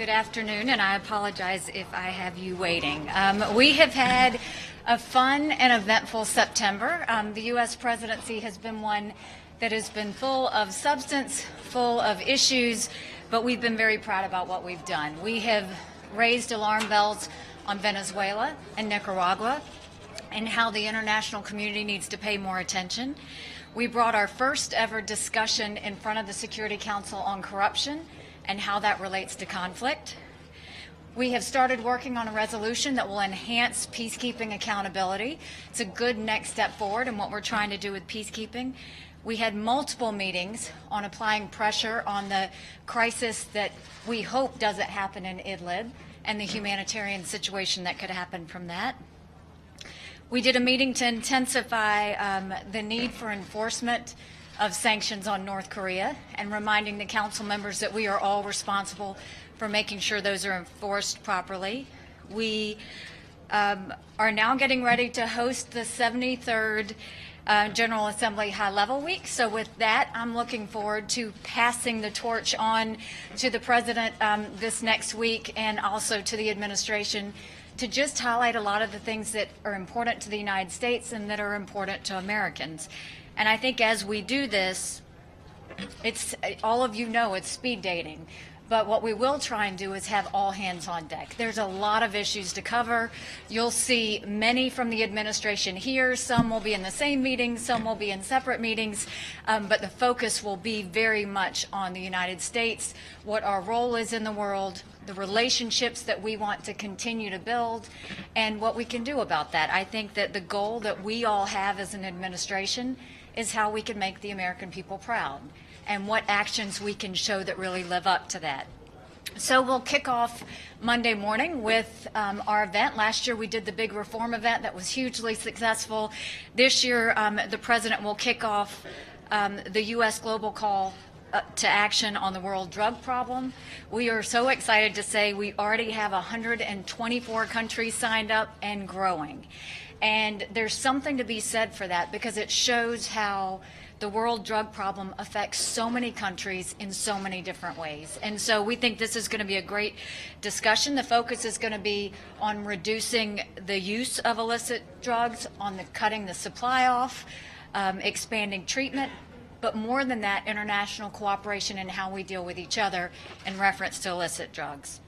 Good afternoon, and I apologize if I have you waiting. We have had a fun and eventful September. The U.S. presidency has been one that has been full of substance, full of issues, but we've been very proud about what we've done. We have raised alarm bells on Venezuela and Nicaragua and how the international community needs to pay more attention. We brought our first ever discussion in front of the Security Council on corruption and how that relates to conflict. We have started working on a resolution that will enhance peacekeeping accountability. It's a good next step forward in what we're trying to do with peacekeeping. We had multiple meetings on applying pressure on the crisis that we hope doesn't happen in Idlib and the humanitarian situation that could happen from that. We did a meeting to intensify the need for enforcement of sanctions on North Korea and reminding the council members that we are all responsible for making sure those are enforced properly. We are now getting ready to host the 73rd General Assembly High Level Week. So with that, I'm looking forward to passing the torch on to the President this next week and also to the administration to just highlight a lot of the things that are important to the United States and that are important to Americans. And I think as we do this, it's all of you know it's speed dating. But what we will try and do is have all hands on deck. There's a lot of issues to cover. You'll see many from the administration here. Some will be in the same meetings, some will be in separate meetings, but the focus will be very much on the United States, what our role is in the world, the relationships that we want to continue to build, and what we can do about that. I think that the goal that we all have as an administration is how we can make the American people proud and what actions we can show that really live up to that. So we'll kick off Monday morning with our event. Last year we did the big reform event that was hugely successful. This year the President will kick off the U.S. Global Call to Action on the world drug problem. We are so excited to say we already have 124 countries signed up and growing. And there's something to be said for that because it shows how the world drug problem affects so many countries in so many different ways. And so we think this is going to be a great discussion. The focus is going to be on reducing the use of illicit drugs, on cutting the supply off, expanding treatment, but more than that, international cooperation in how we deal with each other in reference to illicit drugs.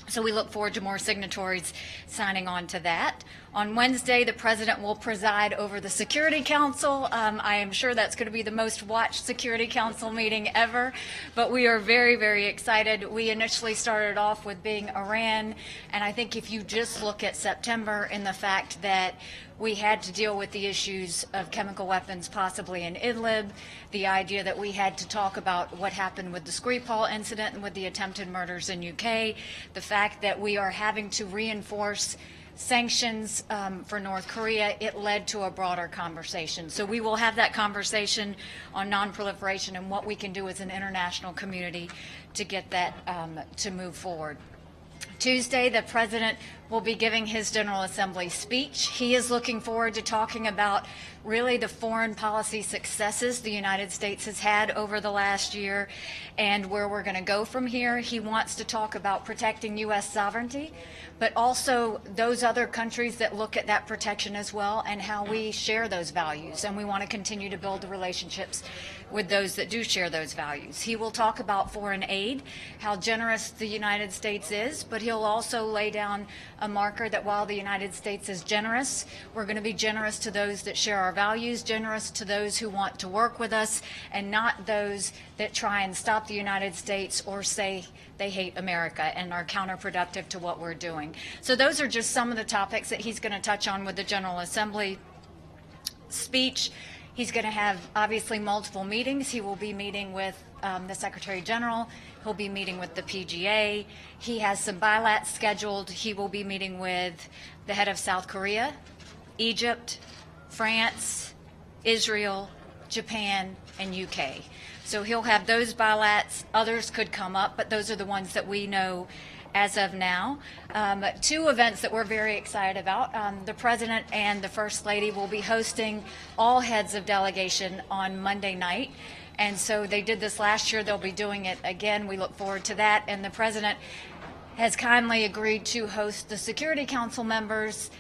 So we look forward to more signatories signing on to that. On Wednesday, the President will preside over the Security Council. I am sure that's going to be the most watched Security Council meeting ever, but we are very, very excited. We initially started off with being Iran, and I think if you just look at September and the fact that we had to deal with the issues of chemical weapons possibly in Idlib, the idea that we had to talk about what happened with the Skripal incident and with the attempted murders in UK, the fact that we are having to reinforce sanctions for North Korea, it led to a broader conversation. So we will have that conversation on nonproliferation and what we can do as an international community to get that to move forward. Tuesday, the President will be giving his General Assembly speech. He is looking forward to talking about really the foreign policy successes the United States has had over the last year and where we're going to go from here. He wants to talk about protecting U.S. sovereignty, but also those other countries that look at that protection as well and how we share those values. And we want to continue to build the relationships with those that do share those values. He will talk about foreign aid, how generous the United States is, but he'll also lay down a marker that while the United States is generous, we're going to be generous to those that share our values, generous to those who want to work with us, and not those that try and stop the United States or say they hate America and are counterproductive to what we're doing. So those are just some of the topics that he's going to touch on with the General Assembly speech. He's going to have, obviously, multiple meetings. He will be meeting with the Secretary General. He'll be meeting with the PGA. He has some bilats scheduled. He will be meeting with the head of South Korea, Egypt, France, Israel, Japan, and UK. So he'll have those bilats. Others could come up, but those are the ones that we know as of now. Two events that we're very excited about. The President and the First Lady will be hosting all heads of delegation on Monday night. And so they did this last year. They'll be doing it again. We look forward to that. And the President has kindly agreed to host the Security Council members,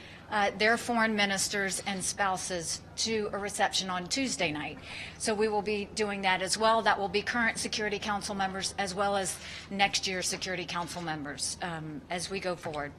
their foreign ministers and spouses to a reception on Tuesday night. So we will be doing that as well. That will be current Security Council members as well as next year's Security Council members as we go forward.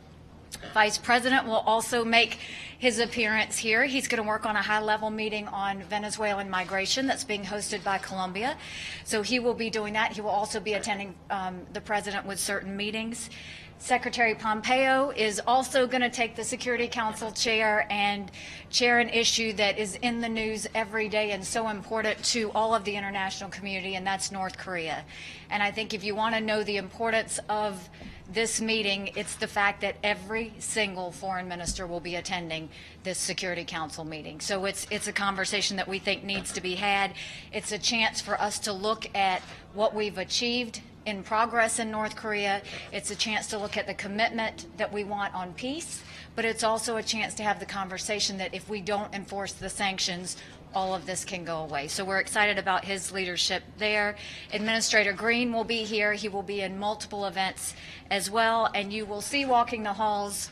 Vice President will also make his appearance here. He's going to work on a high-level meeting on Venezuelan migration that's being hosted by Colombia. So he will be doing that. He will also be attending the President with certain meetings. Secretary Pompeo is also going to take the Security Council chair and chair an issue that is in the news every day and so important to all of the international community, and that's North Korea. And I think if you want to know the importance of this meeting, it's the fact that every single foreign minister will be attending this Security Council meeting. So it's a conversation that we think needs to be had. It's a chance for us to look at what we've achieved in progress in North Korea. It's a chance to look at the commitment that we want on peace, but it's also a chance to have the conversation that if we don't enforce the sanctions, all of this can go away. So we're excited about his leadership there. Administrator Green will be here. He will be in multiple events as well, and you will see walking the halls,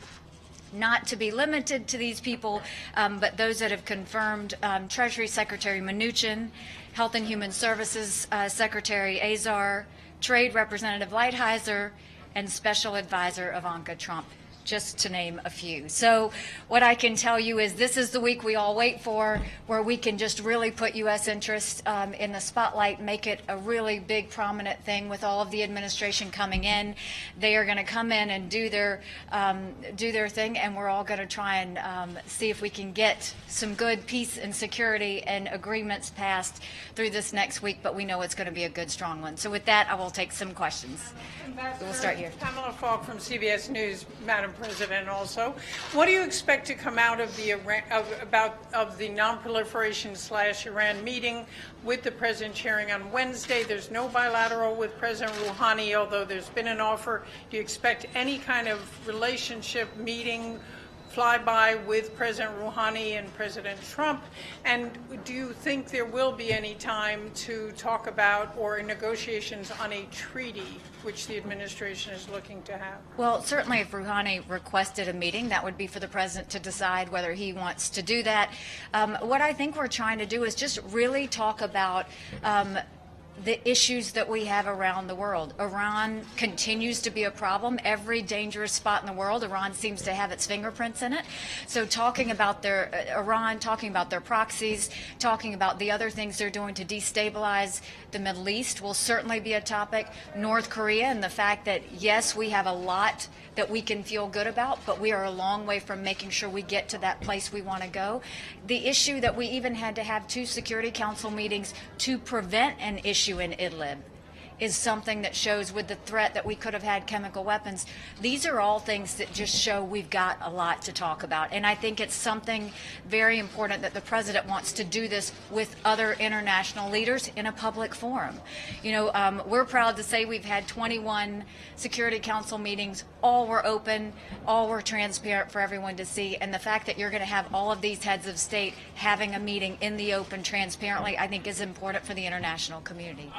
not to be limited to these people, but those that have confirmed, Treasury Secretary Mnuchin, Health and Human Services Secretary Azar, Trade Representative Lighthizer, and Special Advisor Ivanka Trump, just to name a few. So what I can tell you is this is the week we all wait for, where we can just really put U.S. interest in the spotlight, make it a really big, prominent thing with all of the administration coming in. They are going to come in and do their thing, and we're all going to try and see if we can get some good peace and security and agreements passed through this next week, but we know it's going to be a good, strong one. So with that, I will take some questions. We'll start here. Pamela Falk from CBS News, Madam President. Also, what do you expect to come out of the non-proliferation/Iran meeting with the president chairing on Wednesday? There's no bilateral with President Rouhani, although there's been an offer. Do you expect any kind of relationship meeting, flyby with President Rouhani and President Trump? And do you think there will be any time to talk about or negotiations on a treaty, which the administration is looking to have? Well, certainly if Rouhani requested a meeting, that would be for the president to decide whether he wants to do that. What I think we're trying to do is just really talk about the issues that we have around the world. Iran continues to be a problem. Every dangerous spot in the world, Iran seems to have its fingerprints in it. So talking about Iran, talking about their proxies, talking about the other things they're doing to destabilize the Middle East will certainly be a topic. North Korea and the fact that, yes, we have a lot that we can feel good about, but we are a long way from making sure we get to that place we want to go. The issue that we even had to have 2 Security Council meetings to prevent an issue in Idlib is something that shows, with the threat that we could have had chemical weapons. These are all things that just show we've got a lot to talk about. And I think it's something very important that the president wants to do this with other international leaders in a public forum. You know, we're proud to say we've had 21 Security Council meetings. All were open, all were transparent for everyone to see. And the fact that you're going to have all of these heads of state having a meeting in the open transparently, I think is important for the international community.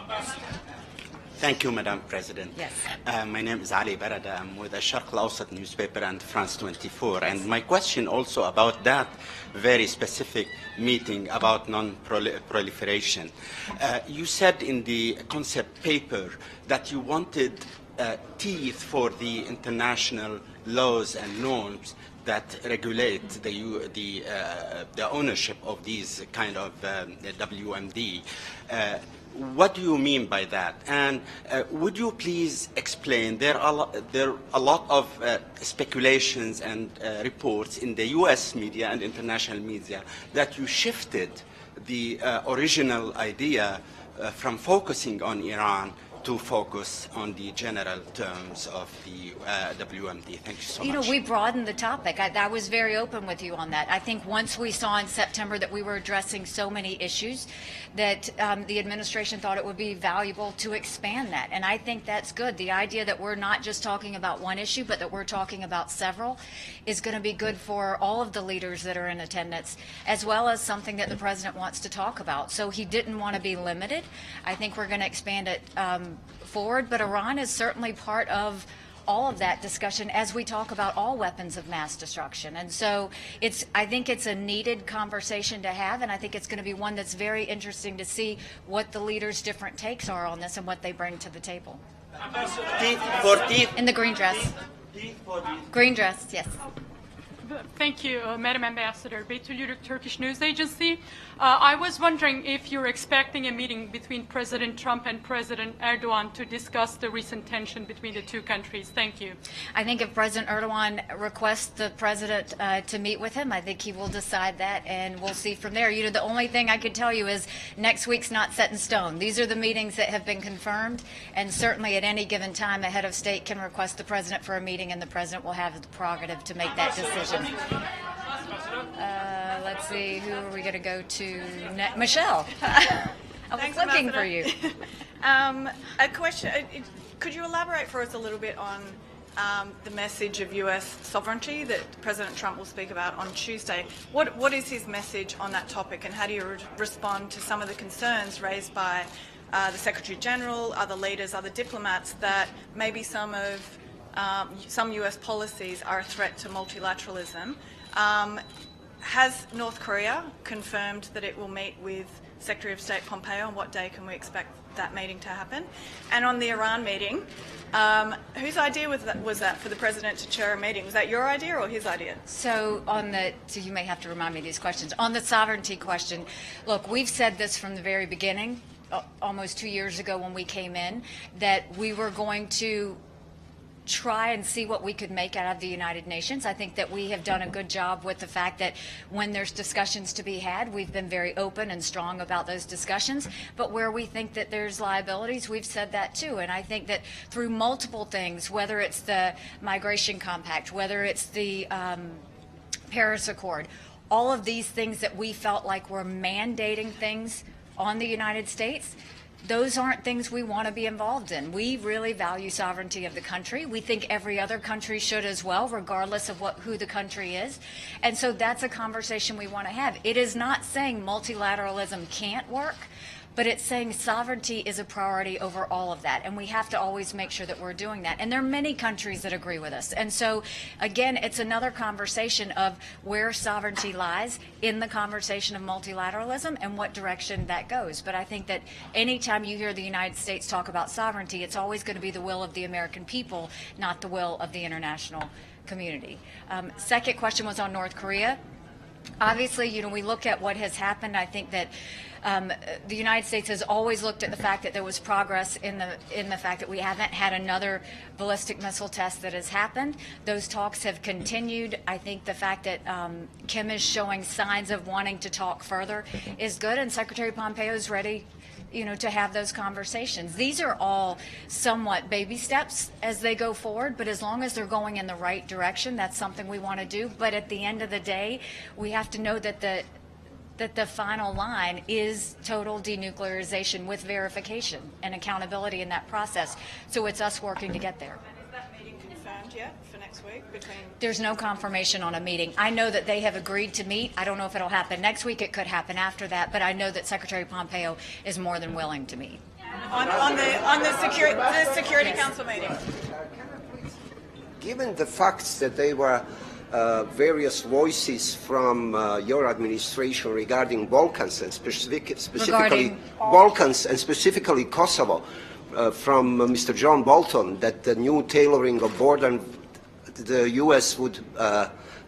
Thank you, Madam President. Yes. My name is Ali Barada. I'm with the Sharq al-Awsat newspaper and France 24. And my question also about that very specific meeting about non-proliferation. You said in the concept paper that you wanted teeth for the international laws and norms that regulate the ownership of these kind of WMD. What do you mean by that? And would you please explain, there are a lot of speculations and reports in the U.S. media and international media that you shifted the original idea from focusing on Iran to focus on the general terms of the WMD. Thank you so much. You know, we broadened the topic. I was very open with you on that. I think once we saw in September that we were addressing so many issues that the administration thought it would be valuable to expand that. And I think that's good. The idea that we're not just talking about one issue, but that we're talking about several is going to be good for all of the leaders that are in attendance, as well as something that the president wants to talk about. So he didn't want to be limited. I think we're going to expand it forward, but Iran is certainly part of all of that discussion as we talk about all weapons of mass destruction. And so I think it's a needed conversation to have, and I think it's going to be one that's very interesting to see what the leaders' different takes are on this and what they bring to the table. In the green dress. Green dress, yes. Thank you, Madam Ambassador. Betül Yürük, Turkish News Agency. I was wondering if you're expecting a meeting between President Trump and President Erdogan to discuss the recent tension between the two countries. Thank you. I think if President Erdogan requests the president to meet with him, I think he will decide that, and we'll see from there. You know, the only thing I could tell you is next week's not set in stone. These are the meetings that have been confirmed, and certainly at any given time, a head of state can request the president for a meeting, and the president will have the prerogative to make that decision. Let's see, who are we going to go to next? Michelle. I was Thanks, looking Ambassador. for you. A question, could you elaborate for us a little bit on the message of U.S. sovereignty that President Trump will speak about on Tuesday? What is his message on that topic, and how do you respond to some of the concerns raised by the Secretary General, other leaders, other diplomats, that maybe some U.S. policies are a threat to multilateralism? Has North Korea confirmed that it will meet with Secretary of State Pompeo, and what day can we expect that meeting to happen? And on the Iran meeting, whose idea was that for the President to chair a meeting? Was that your idea or his idea? So you may have to remind me of these questions. On the sovereignty question, look, we've said this from the very beginning, almost 2 years ago when we came in, that we were going to try and see what we could make out of the United Nations. I think that we have done a good job with the fact that when there's discussions to be had, we've been very open and strong about those discussions. But where we think that there's liabilities, we've said that too. And I think that through multiple things, whether it's the Migration Compact, whether it's the Paris Accord, all of these things that we felt like were mandating things on the United States, those aren't things we want to be involved in. We really value sovereignty of the country. We think every other country should as well, regardless of who the country is. And so that's a conversation we want to have. It is not saying multilateralism can't work, but it's saying sovereignty is a priority over all of that. And we have to always make sure that we're doing that. And there are many countries that agree with us. And so, again, it's another conversation of where sovereignty lies in the conversation of multilateralism and what direction that goes. But I think that anytime you hear the United States talk about sovereignty, it's always going to be the will of the American people, not the will of the international community. Second question was on North Korea. Obviously, you know, we look at what has happened. I think that the United States has always looked at the fact that there was progress in the fact that we haven't had another ballistic missile test that has happened. Those talks have continued. I think the fact that Kim is showing signs of wanting to talk further is good, and Secretary Pompeo is ready, you know, to have those conversations. These are all somewhat baby steps as they go forward, but as long as they're going in the right direction, that's something we want to do. But at the end of the day, we have to know that the final line is total denuclearization with verification and accountability in that process. So it's us working to get there. And is that meeting confirmed yet for next week? There's no confirmation on a meeting. I know that they have agreed to meet. I don't know if it'll happen next week. It could happen after that. But I know that Secretary Pompeo is more than willing to meet. On the Security Council meeting. Given the facts that there were various voices from your administration regarding Balkans and specifically Balkans and specifically Kosovo, from Mr. John Bolton, that the new tailoring of border, the U.S. would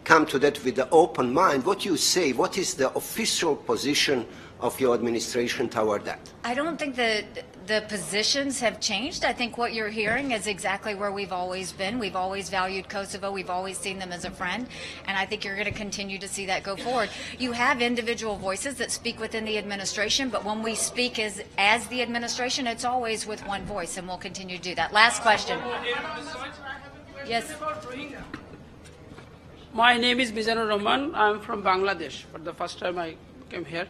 come to that with an open mind. What do you say? What is the official position of your administration toward that? I don't think that the positions have changed. I think what you're hearing is exactly where we've always been. We've always valued Kosovo. We've always seen them as a friend. And I think you're going to continue to see that go forward. You have individual voices that speak within the administration, but when we speak as the administration, it's always with one voice, and we'll continue to do that. Last question. Yes. My name is Mizanur Rahman. I'm from Bangladesh. For the first time I came here.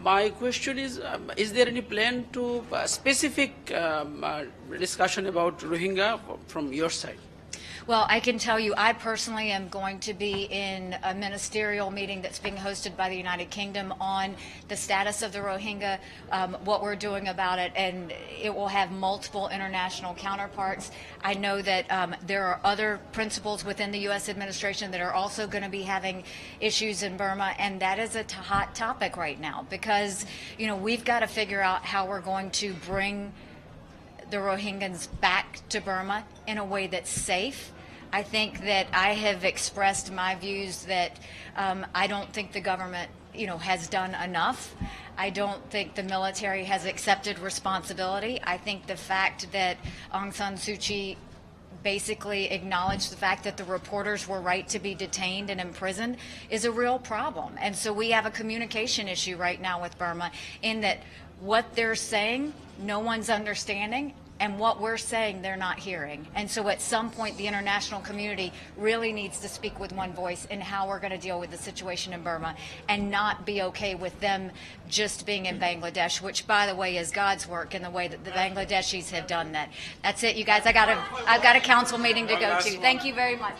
My question is there any plan to specific discussion about Rohingya from your side? Well, I can tell you, I personally am going to be in a ministerial meeting that's being hosted by the United Kingdom on the status of the Rohingya, what we're doing about it, and it will have multiple international counterparts. I know that there are other principals within the U.S. administration that are also going to be having issues in Burma, and that is a hot topic right now because, you know, we've got to figure out how we're going to bring the Rohingyas back to Burma in a way that's safe. I think that I have expressed my views that I don't think the government, you know, has done enough. I don't think the military has accepted responsibility. I think the fact that Aung San Suu Kyi basically acknowledged the fact that the reporters were right to be detained and imprisoned is a real problem. And so we have a communication issue right now with Burma in that what they're saying, no one's understanding, and what we're saying they're not hearing. And so at some point the international community really needs to speak with one voice in how we're going to deal with the situation in Burma and not be okay with them just being in Bangladesh, which by the way is God's work in the way that the Bangladeshis have done that. That's it, you guys. I've got a council meeting to go to. Thank you very much.